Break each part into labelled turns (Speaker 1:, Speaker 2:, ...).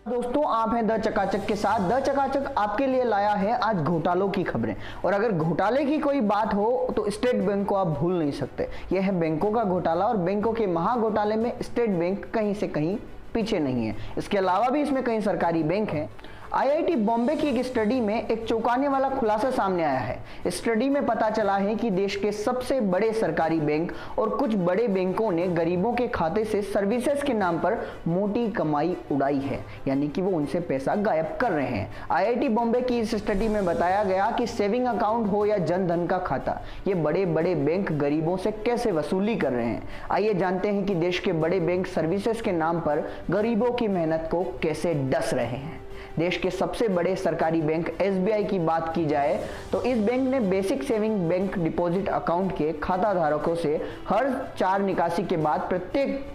Speaker 1: दोस्तों, आप हैं द चकाचक के साथ। द चकाचक आपके लिए लाया है आज घोटालों की खबरें। और अगर घोटाले की कोई बात हो तो स्टेट बैंक को आप भूल नहीं सकते। यह है बैंकों का घोटाला और बैंकों के महा घोटाले में स्टेट बैंक कहीं से कहीं पीछे नहीं है। इसके अलावा भी इसमें कई सरकारी बैंक हैं। आईआईटी बॉम्बे की एक स्टडी में एक चौंकाने वाला खुलासा सामने आया है। इस स्टडी में पता चला है कि देश के सबसे बड़े सरकारी बैंक और कुछ बड़े बैंकों ने गरीबों के खाते से सर्विसेज के नाम पर मोटी कमाई उड़ाई है, यानी कि वो उनसे पैसा गायब कर रहे हैं। आईआईटी बॉम्बे की इस स्टडी में बताया गया कि सेविंग अकाउंट हो या जन धन का खाता, ये बड़े बड़े बैंक गरीबों से कैसे वसूली कर रहे हैं। आइए जानते हैं कि देश के बड़े बैंक सर्विसेज के नाम पर गरीबों की मेहनत को कैसे डस रहे हैं। देश के सबसे बड़े सरकारी बैंक एसबीआई की बात की जाए तो इस बैंक ने basic saving bank deposit account के खाता धारकों से हर 4 निकासी के बाद प्रत्येक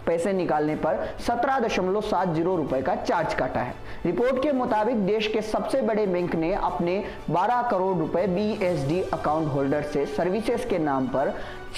Speaker 1: पैसे निकालने पर 17.70 रुपए का चार्ज काटा है। रिपोर्ट के मुताबिक देश के सबसे बड़े बैंक ने अपने 12 करोड़ रुपए बीएसडी अकाउंट होल्डर से सर्विसेज के नाम पर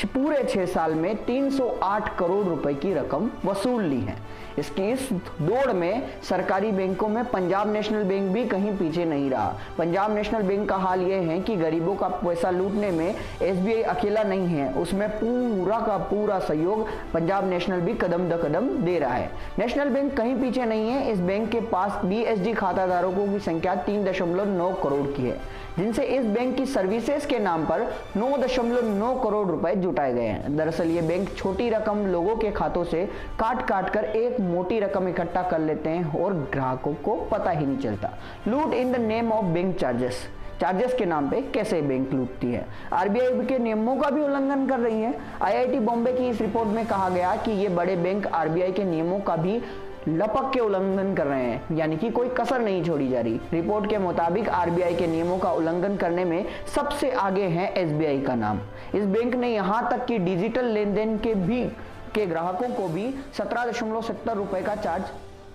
Speaker 1: पूरे 6 साल में 308 करोड़ रुपए की रकम वसूल ली है। इसकी इस दौड़ में सरकारी बैंकों में पंजाब नेशनल बैंक भी कहीं पीछे नहीं रहा। पंजाब नेशनल बैंक का हाल यह है कि गरीबों का पैसा लूटने में एसबीआई अकेला नहीं है, उसमें पूरा का पूरा सहयोग पंजाब नेशनल भी कदम द कदम दे रहा है। नेशनल बैंक कहीं पीछे नहीं है। इस बैंक के पास बीएसडी खाता धारकों की संख्या 3.9 करोड़ की है, जिनसे इस बैंक की सर्विसेज के नाम पर 9.9 करोड़ रुपए जुटाए गए हैं। दरअसल ये बैंक छोटी रकम लोगों के खातों से काट काट कर एक मोटी रकम इकट्ठा कर लेते हैं और ग्राहकों को पता ही नहीं चलता। लूट in the name of bank charges के नाम पे कैसे बैंक लूटती है। आरबीआई के नियमों का भी उल्लंघन कर रही है। आईआईटी बॉम्बे की इस रिपोर्ट में कहा गया कि ये बड़े बैंक आरबीआई के नियमों का भी लपक के उल्लंघन कर रहे हैं, यानी कि कोई कसर नहीं छोड़ी जा रही। रिपोर्ट के मुताबिक आरबीआई के नियमों का उल्लंघन करने में सबसे आगे है एसबीआई का नाम। इस बैंक ने यहां तक कि डिजिटल लेनदेन के ग्राहकों को भी 17.70 रुपए का चार्ज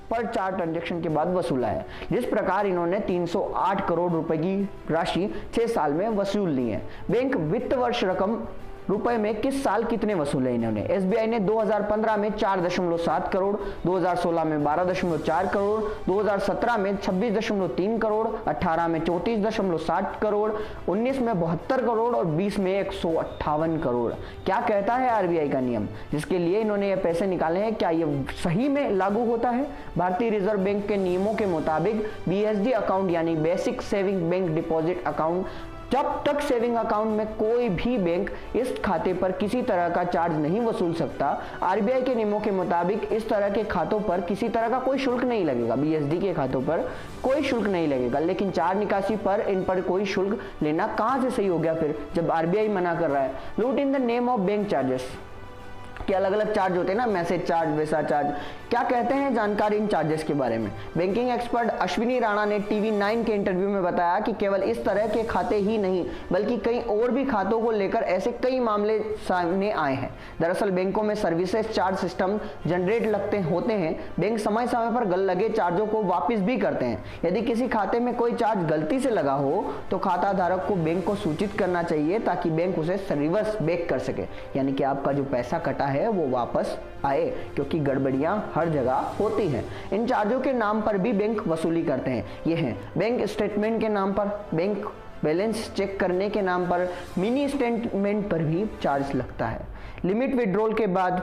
Speaker 1: पर 4 ट्रांजैक्शन के बाद वसूला है। जिस प्रकार इन्होंने 308 करोड़ रुपए की राशि 6 साल में वसूल ली है। बैंक वित्त वर्ष रकम रुपए में किस साल कितने वसूले इन्होंने। एसबीआई ने 2015 में 4.7 करोड़, 2016 में 12.4 करोड़, 2017 में 26.3 करोड़, 18 में 34.60 करोड़, 19 में 72 करोड़ और 20 में 158 करोड़। क्या कहता है आरबीआई का नियम जिसके लिए इन्होंने ये पैसे निकाले हैं, क्या ये सही में लागू होता है? भारतीय रिजर्व बैंक के नियमों के मुताबिक बीएसडी अकाउंट यानी basic saving bank deposit account, जब तक सेविंग अकाउंट में कोई भी बैंक इस खाते पर किसी तरह का चार्ज नहीं वसूल सकता। आरबीआई के नियमों के मुताबिक इस तरह के खातों पर किसी तरह का कोई शुल्क नहीं लगेगा। बीएसडी के खातों पर कोई शुल्क नहीं लगेगा, लेकिन 4 निकासी पर इन पर कोई शुल्क लेना कहां से सही हो गया फिर, जब आरबीआई मना कर रहा है। लूट in the name of bank charges के अलग अलग चार्ज होते हैं ना, मैसेज चार्ज, वैसा चार्ज। क्या कहते हैं जानकारी इन चार्जेस के बारे में। बैंकिंग एक्सपर्ट अश्विनी राणा ने टीवी 9 के इंटरव्यू में बताया कि केवल इस तरह के खाते ही नहीं बल्कि कई और भी खातों को लेकर ऐसे कई मामले सामने आए हैं। दरअसल बैंकों में सर्विसेज चार्ज सिस्टम जनरेट होते हैं। बैंक समय समय पर लगे चार्जों को वापिस भी करते हैं। यदि किसी खाते में कोई चार्ज गलती से लगा हो तो खाता धारक को बैंक को सूचित करना चाहिए ताकि बैंक उसे रिवर्स बैक कर सके, यानी कि आपका जो पैसा कटा है वो वापस आए, क्योंकि गड़बड़ियां हर जगह होती हैं। इन चार्जों के नाम पर भी बैंक वसूली करते हैं। ये हैं बैंक स्टेटमेंट के नाम पर, बैंक बैलेंस चेक करने के नाम पर, मिनी स्टेटमेंट पर भी चार्ज लगता है। लिमिट विड्रॉल के बाद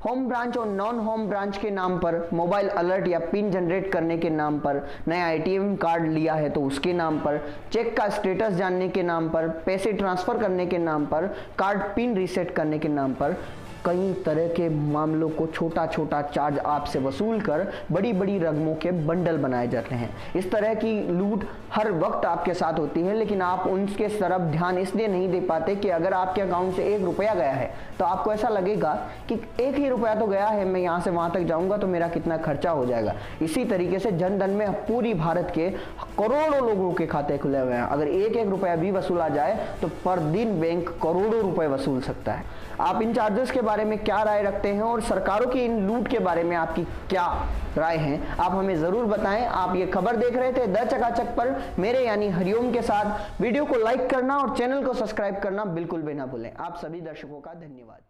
Speaker 1: होम ब्रांच और नॉन होम ब्रांच के नाम पर, मोबाइल अलर्ट या पिन जनरेट करने के नाम पर, नया एटीएम कार्ड लिया है तो उसके नाम पर, चेक का स्टेटस जानने के नाम पर, पैसे ट्रांसफर करने के नाम पर, कार्ड पिन रीसेट करने के नाम पर, कई तरह के मामलों को छोटा छोटा चार्ज आपसे वसूल कर बड़ी बड़ी रकमों के बंडल बनाए जाते हैं। इस तरह की लूट हर वक्त आपके साथ होती है, लेकिन आप उनके तरफ ध्यान इसलिए नहीं दे पाते कि अगर आपके अकाउंट से 1 रुपया गया है तो आपको ऐसा लगेगा कि 1 ही रुपया तो गया है, मैं यहाँ से वहां तक जाऊंगा तो मेरा कितना खर्चा हो जाएगा। इसी तरीके से जन धन में पूरी भारत के करोड़ों लोगों के खाते खुले हुए हैं। अगर 1-1 रुपया भी वसूला जाए तो पर दिन बैंक करोड़ों रुपए वसूल सकता है। आप इन चार्जेस के बारे में क्या राय रखते हैं और सरकारों की इन लूट के बारे में आपकी क्या राय है, आप हमें जरूर बताएं। आप ये खबर देख रहे थे द चकाचक पर मेरे यानी हरिओम के साथ। वीडियो को लाइक करना और चैनल को सब्सक्राइब करना बिल्कुल भी ना भूलें। आप सभी दर्शकों का धन्यवाद।